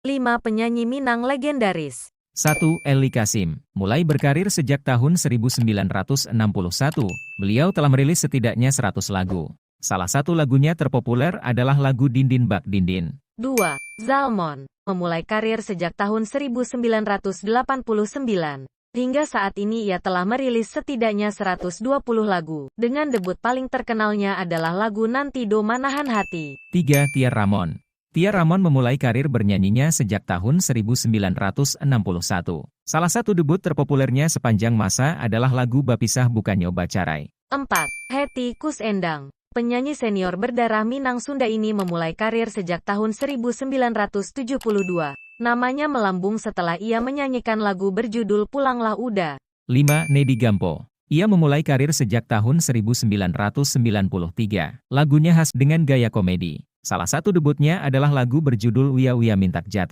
5 penyanyi Minang legendaris. 1. Eli Kasim. Mulai berkarir sejak tahun 1961, beliau telah merilis setidaknya 100 lagu. Salah satu lagunya terpopuler adalah lagu Dindin Bak Dindin. 2. Zalmon. Memulai karir sejak tahun 1989. Hingga saat ini ia telah merilis setidaknya 120 lagu. Dengan debut paling terkenalnya adalah lagu Nanti Do Manahan Hati. 3. Tia Ramon. Tia Ramon memulai karir bernyanyinya sejak tahun 1961. Salah satu debut terpopulernya sepanjang masa adalah lagu Bapisah Bukan Nyoba Carai. 4. Hetty Koes Endang. Penyanyi senior berdarah Minang Sunda ini memulai karir sejak tahun 1972. Namanya melambung setelah ia menyanyikan lagu berjudul Pulanglah Uda. 5. Nedi Gampo. Ia memulai karir sejak tahun 1993. Lagunya khas dengan gaya komedi. Salah satu debutnya adalah lagu berjudul Uya Uya Mintak Jat.